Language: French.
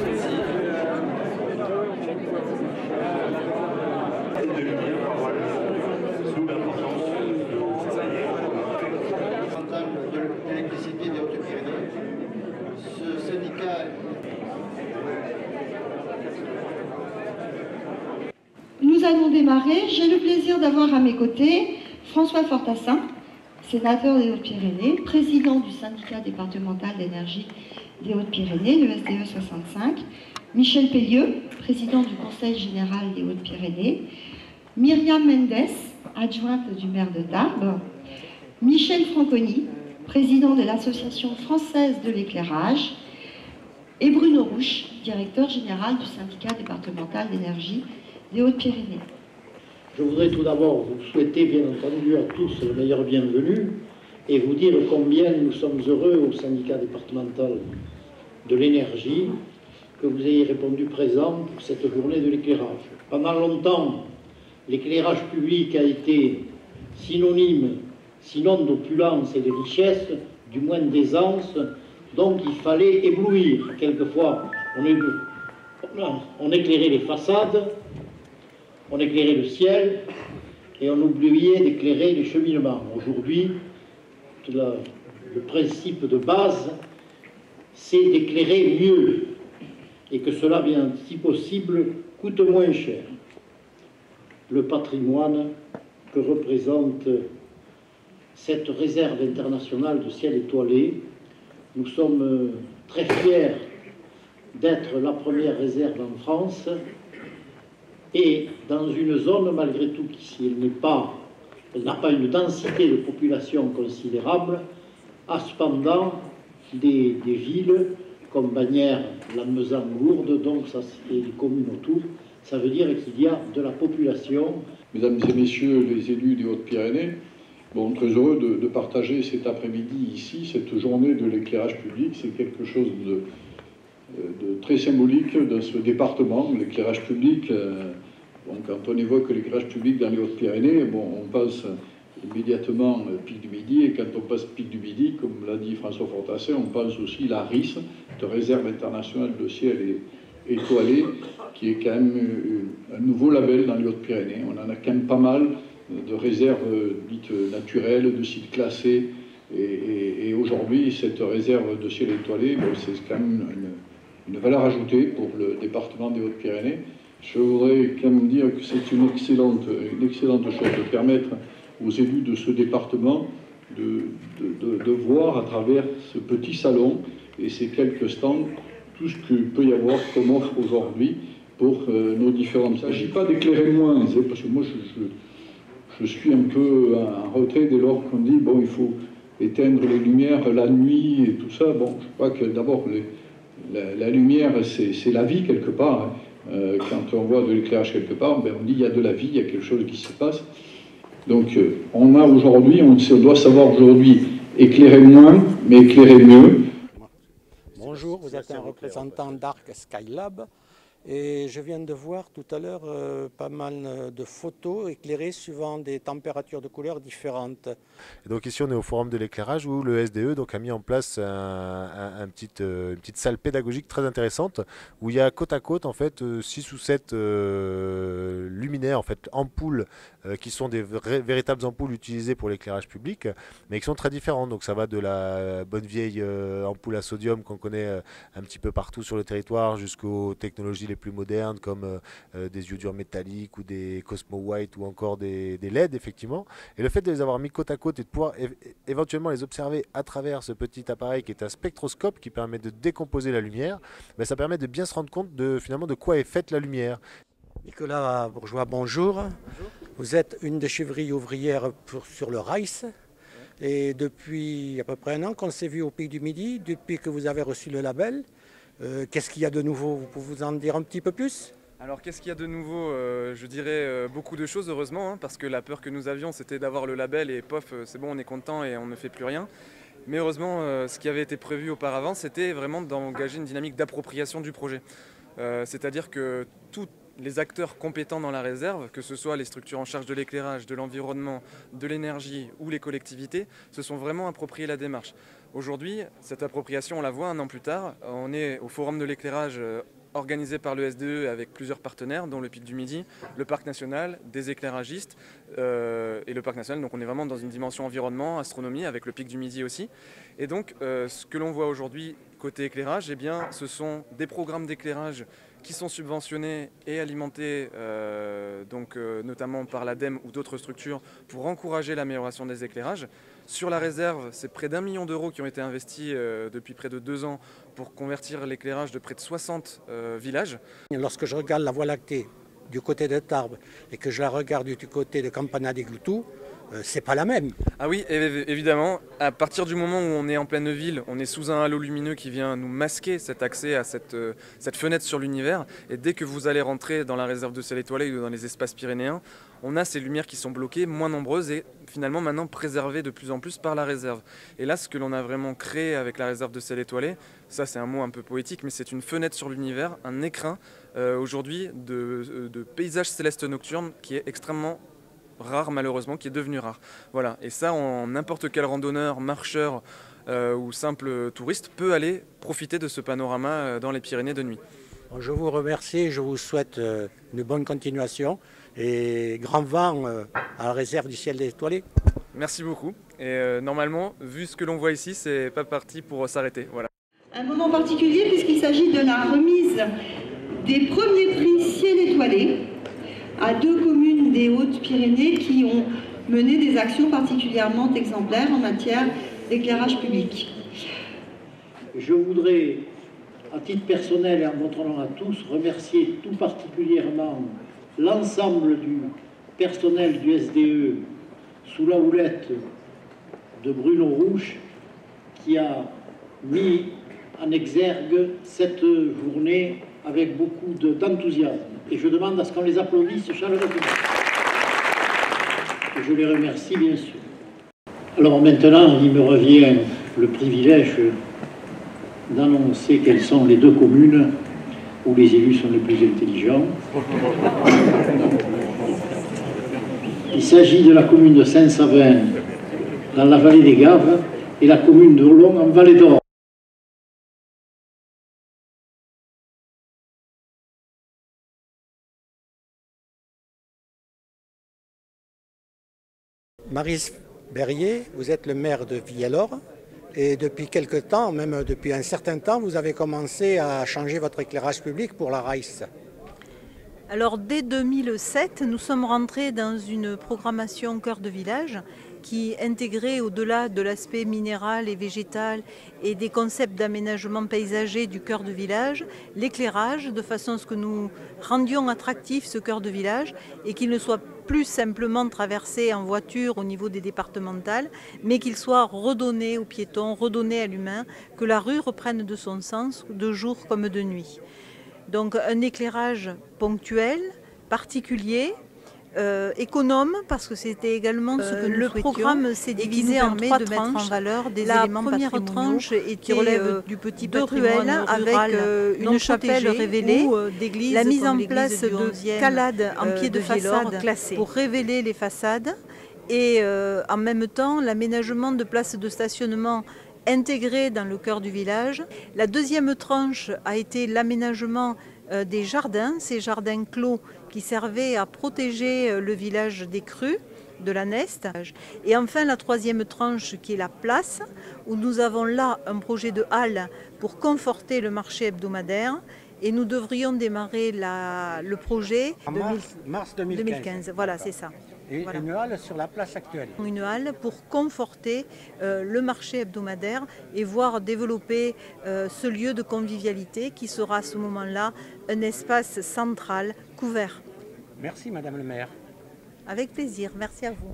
De l'électricité des Hautes-Pyrénées. Ce syndicat. Nous allons démarrer. J'ai le plaisir d'avoir à mes côtés François Fortassin, sénateur des Hautes-Pyrénées, président du syndicat départemental d'énergie des Hautes-Pyrénées, le SDE 65, Michel Pellieu, président du Conseil général des Hautes-Pyrénées, Myriam Mendes, adjointe du maire de Tarbes, Michel Franconi, président de l'Association française de l'éclairage, et Bruno Rouche, directeur général du syndicat départemental d'énergie des Hautes-Pyrénées. Je voudrais tout d'abord vous souhaiter bien entendu à tous le meilleur bienvenu et vous dire combien nous sommes heureux au syndicat départemental de l'énergie que vous ayez répondu présent pour cette journée de l'éclairage. Pendant longtemps, l'éclairage public a été synonyme, sinon d'opulence et de richesse, du moins d'aisance, donc il fallait éblouir. Quelquefois, on éclairait les façades, on éclairait le ciel, et on oubliait d'éclairer les cheminements. Aujourd'hui, le principe de base, c'est d'éclairer mieux, et que cela, bien, si possible, coûte moins cher. Le patrimoine que représente cette réserve internationale de ciel étoilé, nous sommes très fiers d'être la première réserve en France, et dans une zone, malgré tout, qui, elle n'a pas une densité de population considérable, a cependant des villes comme Bagnères, Lannemezan, Lourdes, donc ça c'est des communes autour. Ça veut dire qu'il y a de la population. Mesdames et messieurs les élus des Hautes-Pyrénées, bon, très heureux de partager cet après-midi ici, cette journée de l'éclairage public. C'est quelque chose de très symbolique dans ce département, l'éclairage public. Bon, quand on évoque l'éclairage public dans les Hautes-Pyrénées, bon, on pense immédiatement Pic du Midi, et quand on passe Pic du Midi, comme l'a dit François Fortassin, on pense aussi la RIS, de Réserve internationale de ciel étoilé, qui est quand même un nouveau label dans les Hautes-Pyrénées. On en a quand même pas mal de réserves dites naturelles, de sites classés, et aujourd'hui, cette réserve de ciel étoilé, bon, c'est quand même une valeur ajoutée pour le département des Hautes-Pyrénées. Je voudrais quand même dire que c'est une excellente chose de permettre aux élus de ce département de voir à travers ce petit salon et ces quelques stands tout ce qu'il peut y avoir comme offre aujourd'hui pour nos différentes... Il ne s'agit pas d'éclairer moins, parce que moi je suis un peu en retrait dès lors qu'on dit bon, il faut éteindre les lumières la nuit et tout ça. Bon, je crois que d'abord la lumière c'est la vie quelque part. Quand on voit de l'éclairage quelque part, ben, on dit il y a de la vie, il y a quelque chose qui se passe. Donc on a aujourd'hui, on doit savoir aujourd'hui éclairer moins, mais éclairer mieux. Bonjour, vous êtes un représentant d'Arc Skylab et je viens de voir tout à l'heure pas mal de photos éclairées suivant des températures de couleurs différentes. Et donc ici on est au forum de l'éclairage où le SDE donc, a mis en place une petite salle pédagogique très intéressante où il y a côte à côte en fait 6 ou 7 luminaires, en fait ampoules qui sont des véritables ampoules utilisées pour l'éclairage public, mais qui sont très différentes. Donc ça va de la bonne vieille ampoule à sodium qu'on connaît un petit peu partout sur le territoire jusqu'aux technologies les plus modernes comme des iodures métalliques ou des Cosmo White ou encore des LED effectivement. Et le fait de les avoir mis côte à côte et de pouvoir éventuellement les observer à travers ce petit appareil qui est un spectroscope qui permet de décomposer la lumière, ben ça permet de bien se rendre compte finalement de quoi est faite la lumière. Nicolas Bourgeois, bonjour. Bonjour. Vous êtes une des chevreries ouvrières sur le RICE. Et depuis à peu près un an qu'on s'est vu au Pays du Midi, depuis que vous avez reçu le label, qu'est-ce qu'il y a de nouveau? Vous pouvez vous en dire un petit peu plus? Alors qu'est-ce qu'il y a de nouveau? Je dirais beaucoup de choses heureusement, hein, parce que la peur que nous avions c'était d'avoir le label et pof, c'est bon, on est content et on ne fait plus rien. Mais heureusement, ce qui avait été prévu auparavant, c'était vraiment d'engager une dynamique d'appropriation du projet. C'est-à-dire que les acteurs compétents dans la réserve, que ce soit les structures en charge de l'éclairage, de l'environnement, de l'énergie ou les collectivités, se sont vraiment appropriés la démarche. Aujourd'hui, cette appropriation, on la voit un an plus tard. On est au Forum de l'éclairage organisé par le SDE avec plusieurs partenaires, dont le Pic du Midi, le Parc National, des éclairagistes et le Parc National. Donc on est vraiment dans une dimension environnement, astronomie, avec le Pic du Midi aussi. Et donc ce que l'on voit aujourd'hui côté éclairage, eh bien, ce sont des programmes d'éclairage qui sont subventionnés et alimentés notamment par l'ADEME ou d'autres structures pour encourager l'amélioration des éclairages. Sur la réserve, c'est près d'1 million d'euros qui ont été investis depuis près de 2 ans pour convertir l'éclairage de près de 60 villages. Lorsque je regarde la Voie lactée du côté de Tarbes et que je la regarde du côté de Campana des Gloutou, c'est pas la même. Ah oui, évidemment. À partir du moment où on est en pleine ville, on est sous un halo lumineux qui vient nous masquer cet accès à cette fenêtre sur l'univers. Et dès que vous allez rentrer dans la réserve de Ciel étoilé ou dans les espaces pyrénéens, on a ces lumières qui sont bloquées, moins nombreuses et finalement maintenant préservées de plus en plus par la réserve. Et là, ce que l'on a vraiment créé avec la réserve de Ciel étoilé, ça c'est un mot un peu poétique, mais c'est une fenêtre sur l'univers, un écrin aujourd'hui de paysage céleste nocturne qui est extrêmement rare malheureusement, qui est devenu rare. Voilà. Et ça, n'importe quel randonneur, marcheur ou simple touriste peut aller profiter de ce panorama dans les Pyrénées de nuit. Je vous remercie, je vous souhaite une bonne continuation et grand vent à la réserve du Ciel étoilé. Merci beaucoup. Et normalement, vu ce que l'on voit ici, c'est pas parti pour s'arrêter. Voilà. Un moment particulier puisqu'il s'agit de la remise des premiers prix Ciel étoilé à 2 communes des Hautes-Pyrénées qui ont mené des actions particulièrement exemplaires en matière d'éclairage public. Je voudrais, à titre personnel et en votre nom à tous, remercier tout particulièrement l'ensemble du personnel du SDE sous la houlette de Bruno Rouche qui a mis en exergue cette journée avec beaucoup d'enthousiasme. Et je demande à ce qu'on les applaudisse chaleureusement. Et je les remercie bien sûr. Alors maintenant, il me revient le privilège d'annoncer quelles sont les 2 communes où les élus sont les plus intelligents. Il s'agit de la commune de Saint-Savin dans la vallée des Gaves et la commune de Hollon en Vallée d'Or. Maryse Berrier, vous êtes le maire de Viellore et depuis quelque temps, même depuis un certain temps, vous avez commencé à changer votre éclairage public pour la RAIS. Alors dès 2007, nous sommes rentrés dans une programmation cœur de village qui intégrait au-delà de l'aspect minéral et végétal et des concepts d'aménagement paysager du cœur de village, l'éclairage, de façon à ce que nous rendions attractif ce cœur de village et qu'il ne soit plus simplement traversé en voiture au niveau des départementales, mais qu'il soit redonné aux piétons, redonné à l'humain, que la rue reprenne de son sens, de jour comme de nuit. Donc un éclairage ponctuel, particulier, économe, parce que c'était également ce que le programme s'est divisé en 3 tranches. De mettre en valeur des éléments patrimoniaux. La première tranche qui relève du petit patrimoine avec une chapelle révélée, la mise en place de calades en pied de façade pour révéler les façades et en même temps l'aménagement de places de stationnement intégrées dans le cœur du village. La deuxième tranche a été l'aménagement des jardins, ces jardins clos qui servaient à protéger le village des crues, de la Neste. Et enfin la troisième tranche qui est la place, où nous avons là un projet de halle pour conforter le marché hebdomadaire. Et nous devrions démarrer le projet en mars 2015. Voilà, c'est ça. Et voilà. Une halle sur la place actuelle. Une halle pour conforter le marché hebdomadaire et voir développer ce lieu de convivialité qui sera à ce moment-là un espace central couvert. Merci Madame le maire. Avec plaisir, merci à vous.